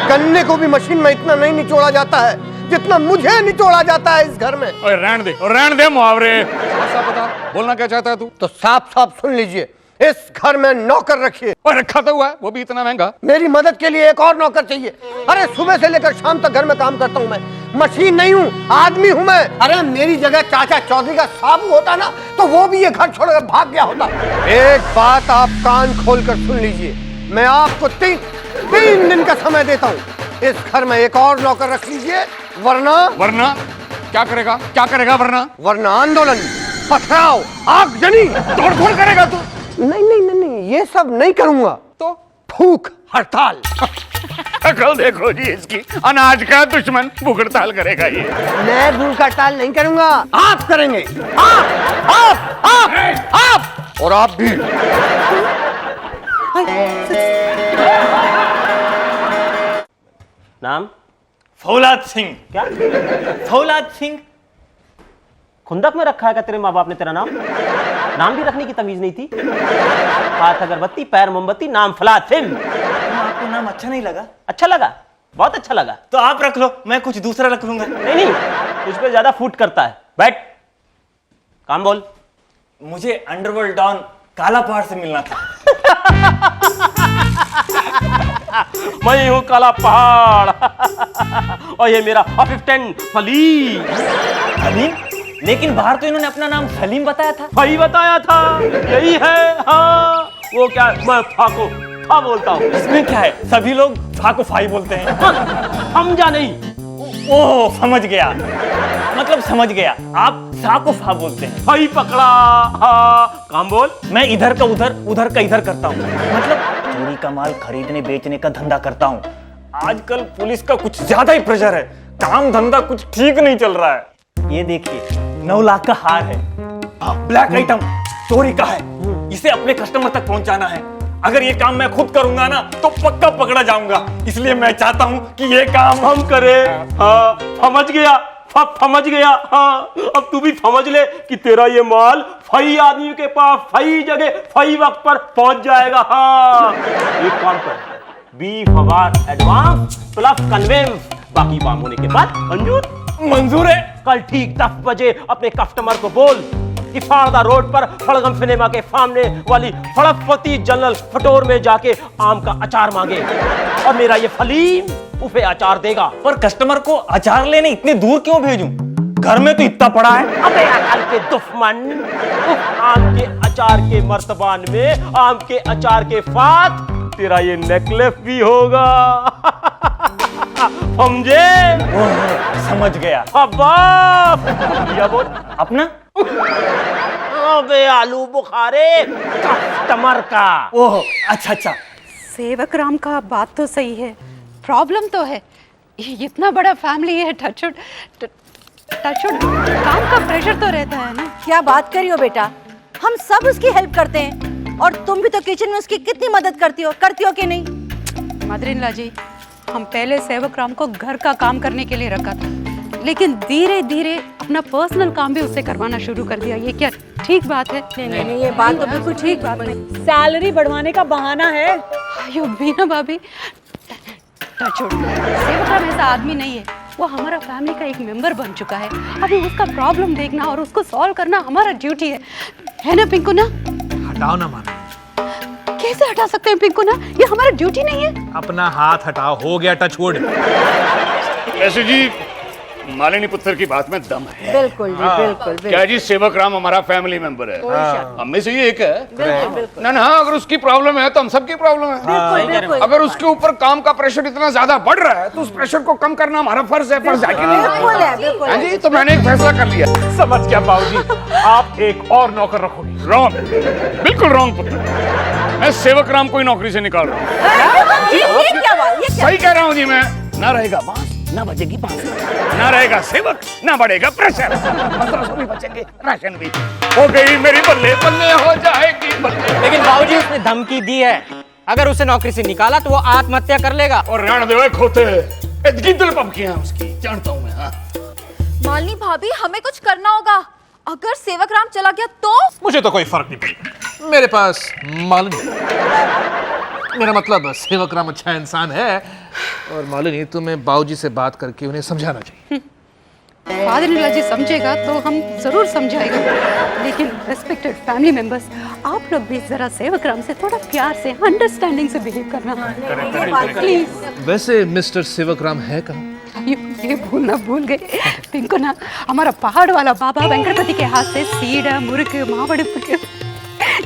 G: गन्ने को भी मशीन में इतना नहीं निचोड़ा जाता है जितना मुझे निचोड़ा जाता है इस घर में।
K: रहने दे मुहावरे। साफ बता, बोलना क्या चाहता है तू?
G: तो साफ साफ सुन लीजिए, इस घर में नौकर रखिए।
K: और रखा तो हुआ है, वो भी इतना महंगा।
G: मेरी मदद के लिए एक और नौकर चाहिए। अरे सुबह से लेकर शाम तक घर में काम करता हूँ मैं, मशीन नहीं हूँ, आदमी हूँ मैं। अरे मेरी जगह चाचा चौधरी का साबू होता ना, तो वो भी ये घर छोड़कर भाग गया होता। एक बात आप कान खोल कर सुन लीजिए, मैं आपको तीन दिन का समय देता हूँ। इस घर में एक और नौकर रख लीजिए, वरना
K: वरना क्या करेगा
G: वरना आंदोलन, पथराव, आगजनी,
K: तोड़ करेगा तू?
G: नहीं, ये सब नहीं करूंगा।
K: तो
G: भूख हड़ताल।
K: कल देखो जी इसकी, अनाज का दुश्मन भूख हड़ताल करेगा ये।
G: मैं भूख हड़ताल नहीं करूंगा, आप करेंगे। आप और आप भी।
I: नाम?
A: फौलाद सिंह।
I: क्या? फौलाद सिंह? खुंदक में रखा है क्या तेरे माँ बाप ने तेरा नाम? नाम भी रखने की तमीज नहीं थी? हाथ अगरबत्ती, पैर मोमबत्ती, नाम फौलाद सिंह।
A: आपको नाम अच्छा नहीं लगा?
I: अच्छा लगा, बहुत अच्छा लगा।
A: तो आप रख लो, मैं कुछ दूसरा रख लूंगा।
I: नहीं, तुझ पे ज्यादा फूट करता है। बैठ, काम बोल।
A: मुझे अंडरवर्ल्ड डॉन काला पहाड़ से मिलना था।
I: मैं हूँ काला पहाड़ और ये मेरा असिस्टेंट सलीम।
A: सलीम? लेकिन बाहर तो इन्होंने अपना नाम सलीम बताया था।
I: वही बताया था, यही है। हाँ, वो क्या, मैं फाको फा बोलता हूँ।
A: इसमें क्या है, सभी लोग फा को फाई बोलते हैं।
I: समझा नहीं?
A: ओह समझ गया, मतलब समझ गया, आप सा को फा बोलते हैं।
I: फाई पकड़ा। हाँ, काम बोल।
A: मैं इधर का उधर, उधर का इधर करता हूँ, मतलब चोरी का माल खरीदने बेचने का धंधा करता हूँ। आजकल पुलिस का कुछ ज्यादा ही प्रेशर है, काम धंधा कुछ ठीक नहीं चल रहा है। ये देखिए 9 लाख का हार है, ब्लैक आइटम, चोरी का है, इसे अपने कस्टमर तक पहुंचाना है। अगर ये काम मैं खुद करूंगा ना तो पक्का पकड़ा जाऊंगा, इसलिए मैं चाहता हूं कि ये काम हम करें।
I: हाँ, समझ गया, समझ गया। हाँ, अब तू भी समझ ले कि तेरा ये माल फई आदमी के पास फई जगह फई वक्त पर पहुंच जाएगा। हाँ, एक काम कर, 20 हजार एडवांस प्लस कन्वेंस, बाकी काम होने के बाद मंजूर।
A: मंजूर है।
I: कल ठीक 10 बजे अपने कस्टमर को बोल कि फाड़दा रोड पर फड़गम सिनेमा के सामने वाली फड़कपति जनरल स्टोर में जाके आम का अचार मांगे और मेरा ये फलीम उसे अचार देगा।
A: पर कस्टमर को अचार लेने इतने दूर क्यों भेजूं? घर में तो इतना पड़ा है।
I: अबे अकल के दुश्मन, उस आम के अचार के मर्तबान में आम के अचार के साथ तेरा ये नेकलेस भी होगा। समझे?
A: समझ गया।
I: अब्बा बोल
A: अपना?
I: अबे आलू बुखारे कस्टमर का।
A: ओह अच्छा।
C: सेवक राम का बात तो सही है, प्रॉब्लम तो है, ये इतना बड़ा फैमिली है, टचवुड काम का प्रेशर तो रहता है ना।
J: क्या बात करी हो बेटा, हम सब उसकी हेल्प करते हैं और तुम भी तो किचन में उसकी कितनी मदद करती हो कि नहीं?
C: मदर-इन-लॉ जी, हम पहले सेवक राम को घर का काम करने के लिए रखा था, लेकिन धीरे धीरे अपना पर्सनल काम भी उससे करवाना शुरू कर दिया। ये क्या ठीक बात है?
J: नहीं, ये बात तो बिल्कुल ठीक बात है।
D: सैलरी बढ़वाने का बहाना है।
C: अयो बीना भाभी, टचवुड, सेवक राम ऐसा आदमी नहीं है, वो हमारा फैमिली का एक मेंबर बन चुका है। अभी उसका प्रॉब्लम देखना और उसको सॉल्व करना हमारा ड्यूटी है ना पिंकू ना?
L: हटाओ ना मानो।
C: कैसे हटा सकते हैं पिंकू ना, ये हमारा ड्यूटी नहीं है?
L: अपना हाथ हटाओ, हो गया टचवुड।
K: वैसे जी मालिनी पुत्र की बात में दम है।
J: बिल्कुल जी, बिल्कुल।
K: क्या जी, सेवक राम हमारा फैमिली मेंबर है, हम में से ही एक है ना। अगर उसकी प्रॉब्लम है तो हम सबकी प्रॉब्लम है। अगर उसके ऊपर काम का प्रेशर इतना ज्यादा बढ़ रहा है तो उस प्रेशर को कम करना हमारा फर्ज है कि नहीं? हाँ जी, तो मैंने एक फैसला कर लिया।
A: समझ गया बाबूजी, आप एक और नौकर रखोगे।
K: रॉन्ग, बिल्कुल रॉन्ग पुत्र, मैं सेवक राम को ही नौकरी से निकाल रहा हूँ।
J: ये क्या बात, ये क्या?
K: सही कह रहा हूँ जी मैं। ना रहेगा बांस, ना बजेगी बांसुरी, ना रहेगा सेवक, ना बढ़ेगा प्रेशर, 1500 भी बचेंगे, राशन भी हो गई मेरी बल्ले बल्ले हो जाएगी बल्ले।
I: लेकिन बाबूजी उसने धमकी दी है, अगर उसे नौकरी से निकाला तो वो आत्महत्या कर लेगा।
K: और राण देवे खोते इतनी दिल पमकियां उसकी जानता हूं मैं। हाँ,
F: मालिनी भाभी, हमें कुछ करना होगा। अगर सेवक राम चला गया तो?
L: मुझे तो कोई फर्क नहीं पड़ेगा, मेरे पास मालूम। मेरा मतलब सेवक राम अच्छा इंसान है और मालूम तुम्हें बाबूजी से बात करके उन्हें समझाना चाहिए।
C: फादर-इन-लॉ जी समझेगा तो हम जरूर समझाएगा, लेकिन रेस्पेक्टेड फैमिली मेंबर्स, आप लोग भी जरा सेवक राम से थोड़ा प्यार से, अंडरस्टैंडिंग से बिहेव करना प्लीज।
L: वैसे मिस्टर सेवक राम है कहाँ?
C: ये भूल गए पिंकू ना, हमारा पहाड़ वाला बाबा वेंकटपति के हाथ से सीड मुर्ग मावड़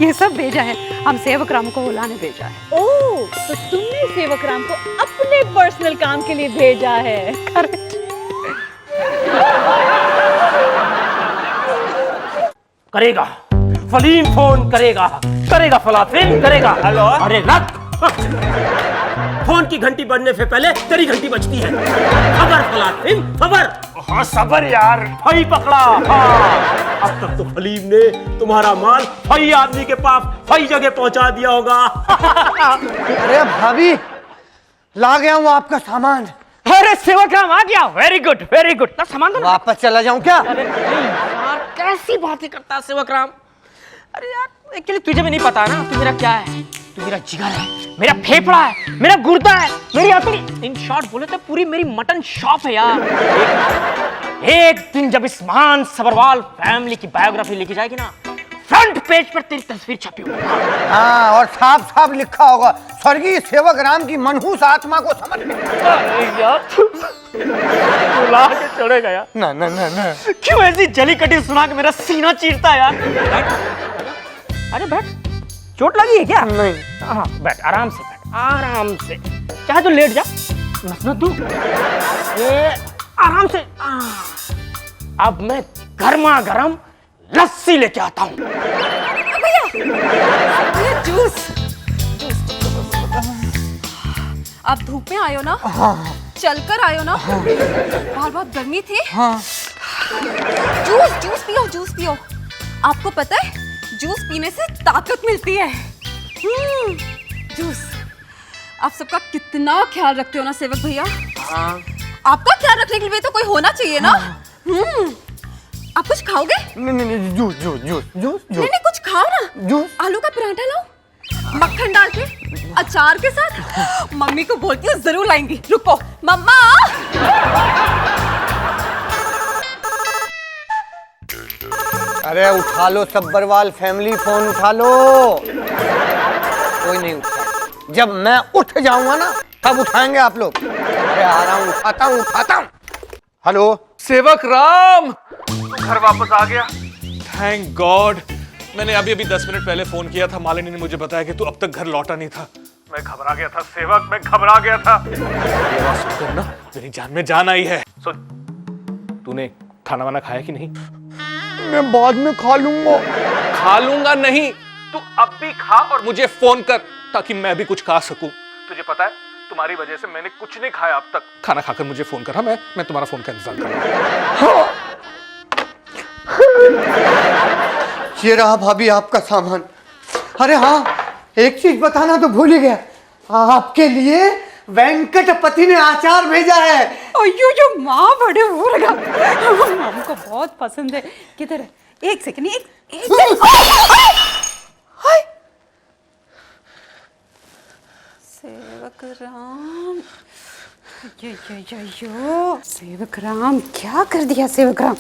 C: ये सब भेजा है, हम सेवक राम को बुलाने भेजा है।
D: ओह, तो तुमने सेवक राम को अपने पर्सनल काम के लिए भेजा है।
I: करेगा फलीम, फोन करेगा, करेगा फलाफिल करेगा। हेलो, अरे रख। फोन की घंटी बजने से पहले तेरी घंटी बजती है। खबर फलाफिल, खबर। हाँ सबर यार, फई पकड़ा। हाँ, अब तक तो फलीम ने तुम्हारा माल फई आदमी के पास फई जगह पहुंचा दिया होगा।
G: अरे भाभी, ला गया हूँ आपका सामान।
I: अरे सेवक राम आ गया, वेरी गुड वेरी गुड। ना सामान तो
G: वापस चला जाऊं क्या?
I: अरे नहीं यार, कैसी बातें करता है सेवक राम। अरे यार, एक्चुअली तुझे भी नहीं पता ना, तू मेरा क्या है। तू मेरा जिगर है, मेरा फेफड़ा है, मेरा गुर्दा है, मेरी आत्मा। इन शॉर्ट बोले तो पूरी मेरी मटन शॉप है यार। एक दिन जब इस महान सबरवाल फैमिली की बायोग्राफी लिखी जाएगी ना, फ्रंट पेज पर तेरी तस्वीर छपी होगी।
G: हाँ, और साफ साफ लिखा होगा, स्वर्गीय सेवक राम की मनहूस आत्मा को समर्पित।
I: यार बुला के चढ़ेगा यार।
G: ना ना ना ना,
I: क्यों ऐसी जली कटी सुना के मेरा सीना चीरता है यार। अरे बैठ, चोट लगी है क्या?
G: नहीं।
I: हाँ बैठ, आराम से बैठ, आराम से। चाहे तो लेट जा, नस तू। ये आराम से। अब मैं गर्मा गर्म लस्सी लेके आता हूँ।
F: भैया जूस। आप धूप में आयो ना?
G: हाँ।
F: चलकर आयो ना?
G: हाँ।
F: बाहर बहुत गर्मी थी।
G: हाँ।
F: जूस जूस पियो, जूस पियो। आपको पता है जूस पीने से ताकत मिलती है। जूस। आप सबका कितना ख्याल रखते हो ना सेवक भैया।
G: हाँ।
F: आपका ख्याल रखने के लिए तो कोई होना चाहिए ना। आप कुछ खाओगे?
G: नहीं, जूस जूस जूस जूस।
F: नहीं कुछ खाओ ना।
G: जूस।
F: आलू का पराठा लाओ, मक्खन डाल के, अचार के साथ। मम्मी को बोलती हूँ जरूर लाएंगी। रुको मम्मा।
G: अरे उठा लो सब्बरवाल फैमिली, फोन उठा लो। कोई नहीं उठा, जब मैं उठ जाऊंगा ना तब उठाएंगे आप लोग। अरे आ रहा हूँ, उठाता हूँ। हेलो
A: सेवक राम, घर वापस आ गया। Thank God. मैंने अभी 10 मिनट पहले फोन किया था, मालिनी ने मुझे बताया कि तू अब तक घर लौटा नहीं था। मैं घबरा गया था सेवक, मैं घबरा गया था। ये बात सुनकर ना मेरी जान में जान आई है। सुन, तूने खाना वाना खाया कि नहीं?
G: मैं बाद में खा लूंगा।
A: खा लूंगा नहीं, तू अब भी खा और मुझे फोन कर ताकि मैं भी कुछ खा सकूं। तुझे पता है तुम्हारी वजह से मैंने कुछ नहीं खाया अब तक। खाना खाकर मुझे फोन कर। हाँ, मैं तुम्हारा फोन का इंतजार कर रहा हूं।
G: ये रहा भाभी आपका सामान। अरे हाँ, एक चीज बताना तो भूल ही गया, आपके लिए वेंकटपति ने अचार भेजा है।
C: अयो जो माँ बड़े हो रहा, माँ को बहुत पसंद है। किधर है? एक सेकंड, एक सेवक राम। यो सेवक राम, क्या कर दिया सेवक राम?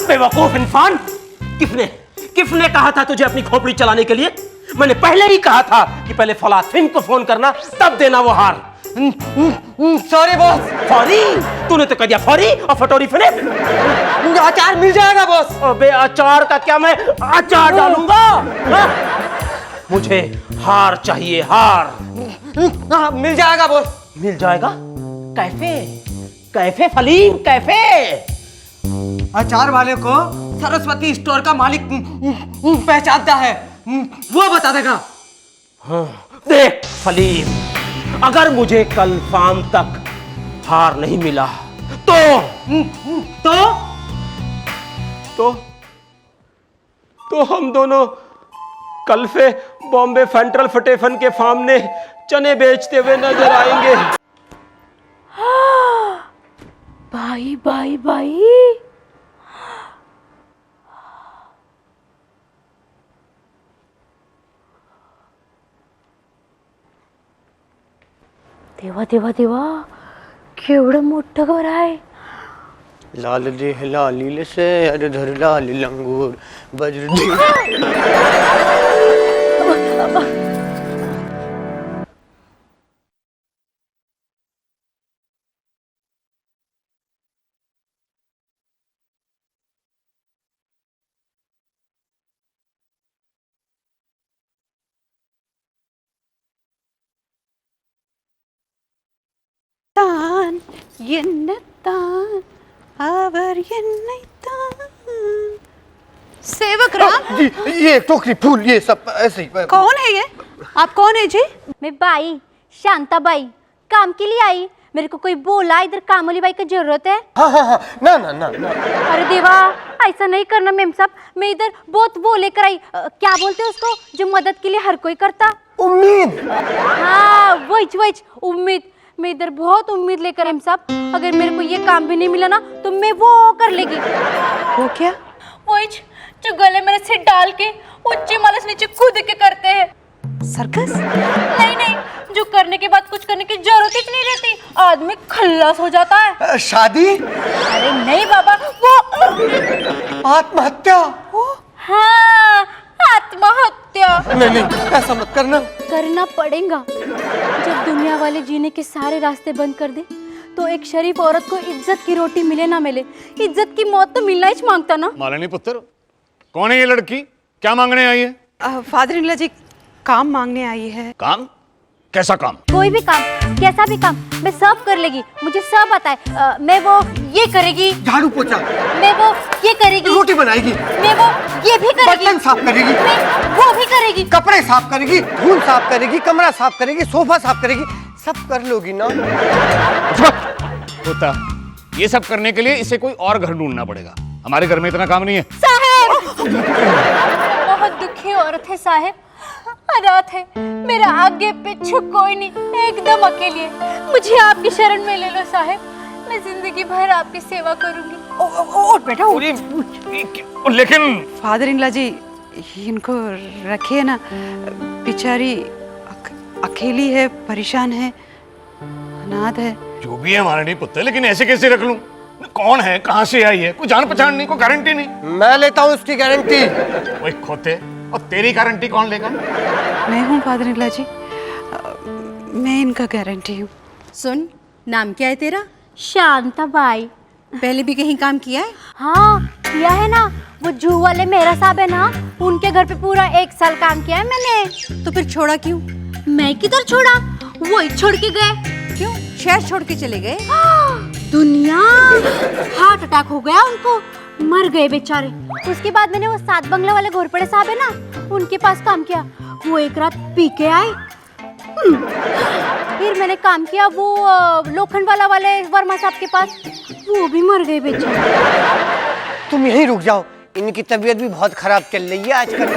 I: बेवकूफ इंसान, किसने कहा था तुझे अपनी खोपड़ी चलाने के लिए? मैंने पहले ही कहा था कि पहले फलाफिन को फोन करना, तब देना वो हार।
G: Sorry boss.
I: सॉरी? तूने तो कह दिया फौरी और फटोरी फिनिश।
G: अचार मिल जाएगा बॉस।
I: अबे अचार का क्या, मैं अचार डालूंगा? हाँ? मुझे हार चाहिए, हार।
G: मिल जाएगा बॉस।
I: मिल जाएगा? कैफे कैफे फलीम कैफे।
G: अचार वाले को सरस्वती स्टोर का मालिक पहचानता है, वो बता देगा।
I: हाँ, देख फलीम, अगर मुझे कल शाम तक हार नहीं मिला तो हम दोनों कल से बॉम्बे सेंट्रल फटेफन के सामने चने बेचते हुए नजर आएंगे।
F: भाई भाई भाई,
B: देवा देवा देवा केवढं मोठं घर आहे.
G: लाल देह लालील से धर लाल लंगूर बजरंगी.
C: தான் என்னத்தான் அவர் என்னைத்தான். सेवक राम,
G: ये टोकरी फूल ये सब ऐसे ही.
C: कौन है ये? आप कौन है जी?
B: मैं बाई शांता बाई काम के लिए आई. मेरे को कोई बोला इधर कामोली बाई की जरूरत है.
G: हाँ हाँ हाँ ना ना ना ना.
B: अरे देवा ऐसा नहीं करना मेम साहब. मैं इधर बहुत वो लेकर आई. क्या बोलते हैं उसको जो मदद के लिए हर कोई करता.
G: उम्मीद.
B: हाँ वही उम्मीद. मैं इधर बहुत उम्मीद लेकर आई साहब. अगर मेरे को ये काम भी नहीं मिला ना तो मैं वो कर लेगी.
C: वो क्या?
F: वही जो गले में रस्सी डाल के ऊंचे माले से नीचे कूद के करते हैं.
C: सर्कस?
F: नहीं जो करने के बाद कुछ करने की जरूरत ही नहीं रहती. आदमी खल्लास हो जाता है.
G: शादी?
F: अरे नहीं बाबा वो
G: आत्महत्या?
F: हाँ आत्महत्या.
G: नहीं ऐसा मत करना.
B: करना पड़ेगा. जब दुनिया वाले जीने के सारे रास्ते बंद कर दे तो एक शरीफ औरत को इज्जत की रोटी मिले ना मिले इज्जत की मौत तो मिलना ही मांगता ना.
K: मालिनी पुत्र, कौन है ये लड़की? क्या मांगने आई है?
C: फादर इन लॉ जी काम मांगने आई है.
K: काम? कैसा काम?
B: कोई भी काम कैसा भी काम मैं सब कर लेगी. मुझे सब आता है. मैं वो ये करेगी.
G: झाड़ू पोछा.
B: मैं वो ये करेगी.
G: रोटी बनाएगी.
B: मैं वो ये भी करेगी.
G: बर्तन साफ करेगी.
B: मैं वो भी करेगी.
G: कपड़े साफ करेगी. धूल साफ करेगी. कमरा साफ करेगी. सोफा साफ करेगी. सब कर लोगी ना.
K: होता ये सब करने के लिए इसे कोई और घर ढूंढना पड़ेगा. हमारे घर में इतना काम नहीं है.
F: साहब बहुत दुखी औरत है साहब. अनाथ है. मेरा आगे पीछे कोई नहीं. एकदम अकेली है. मुझे आपकी शरण में ले लो साहब. मैं जिंदगी भर आपकी सेवा करूंगी.
C: और बेटा
K: लेकिन
C: फादर इन लॉ जी इनको रखिए ना. बेचारी अकेली है, परेशान है, अनाथ है.
K: जो भी है हमारा नहीं पुत्र, लेकिन ऐसे कैसे रख लूं? कौन है, कहां से आई है, कोई जान पहचान नहीं, कोई गारंटी नहीं.
G: मैं लेता हूँ उसकी गारंटी.
K: वही खोते. और तेरी गारंटी कौन लेगा?
C: मैं हूँ फादर इन लॉ जी. मैं इनका गारंटी हूँ.
J: सुन, नाम क्या है तेरा?
B: शांता बाई.
J: पहले भी कहीं काम किया है?
B: हाँ किया है ना. वो जू वाले मेरा साहब है ना उनके घर पे पूरा 1 साल काम किया है मैंने.
J: तो फिर छोड़ा क्यों?
B: मैं किधर छोड़ा. वो ही छोड़ के गए.
J: क्यों? शहर छोड़ के चले गए?
B: दुनिया हार्ट अटैक हो गया उनको. मर गए बेचारे. उसके बाद मैंने वो 7 बंगला वाले घोरपड़े साहब है ना उनके पास काम किया. वो एक रात पी के आए. फिर मैंने काम किया वो लोखंड वाले वर्मा साहब के पास. वो भी मर गए बेचारे.
G: तुम यहीं रुक जाओ. इनकी तबीयत भी बहुत खराब चल रही है आजकल.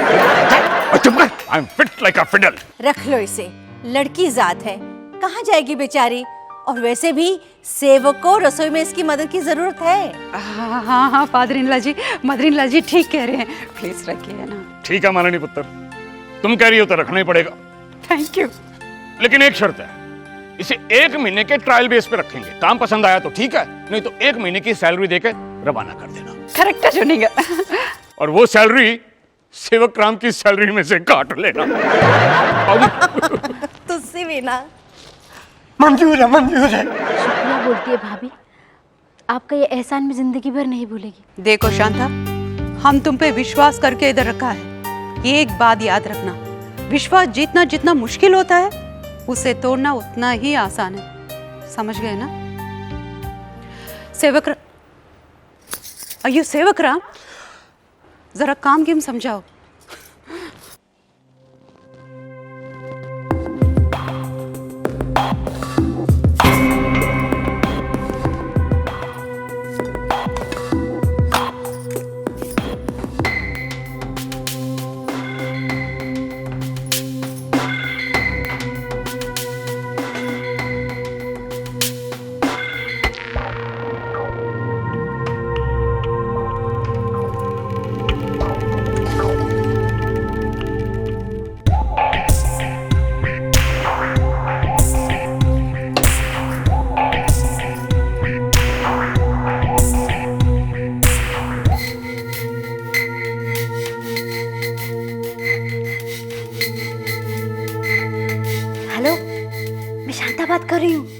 K: I am fit like a fiddle.
J: रख लो इसे. लड़की जात है, कहाँ जाएगी बेचारी. और वैसे भी सेवक को रसोई में इसकी मदद की जरूरत है.
C: हाँ फादर इन लॉ जी, मदर इन लॉ जी ठीक कह रहे हैं. प्लीज रखिए ना.
K: ठीक है मालिनी पुत्र, तुम कह रही हो तो रखना ही पड़ेगा.
C: Thank you.
K: लेकिन एक शर्त है. इसे 1 महीने के ट्रायल बेस पे रखेंगे. काम पसंद आया तो ठीक है, नहीं तो 1 महीने की सैलरी देकर रवाना कर देना.
C: करेक्ट है चुनेगा.
K: और वो सैलरी सेवक राम की सैलरी में से काट लेना.
J: तुझसे भी ना.
G: मंजूर है, मंजूर है.
B: शुक्रिया बोलती है भाभी. आपका ये एहसान में जिंदगी भर नहीं भूलेगी.
C: देखो शांता, हम तुम पे विश्वास करके इधर रखा है. ये एक बात याद रखना, विश्वास जीतना जितना मुश्किल होता है उसे तोड़ना उतना ही आसान है. समझ गए ना? सेवक राम जरा काम की समझाओ.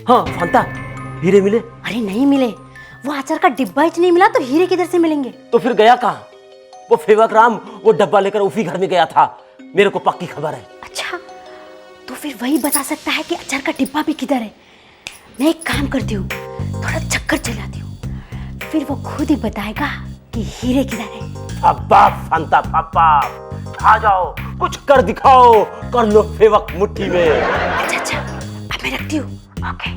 M: हाँ फंता, हीरे मिले?
B: अरे नहीं मिले, वो अचार का डिब्बा ही नहीं मिला तो हीरे किधर से मिलेंगे?
M: तो फिर गया कहाँ? वो सेवक राम वो डब्बा लेकर उसी घर में गया था, मेरे को पक्की खबर है।
B: अच्छा, तो फिर वही बता सकता है कि अचार का डिब्बा भी किधर है। मैं एक काम करती हूँ, थोड़ा चक्कर चलाती हूँ, फिर वो खुद ही बताएगा कि हीरे किधर है।
M: फब्बा फंता फब्बा, आ जाओ, कुछ कर दिखाओ, कर लो सेवक मुट्ठी में।
B: अच्छा, अब मैं रखती हूँ। ओके।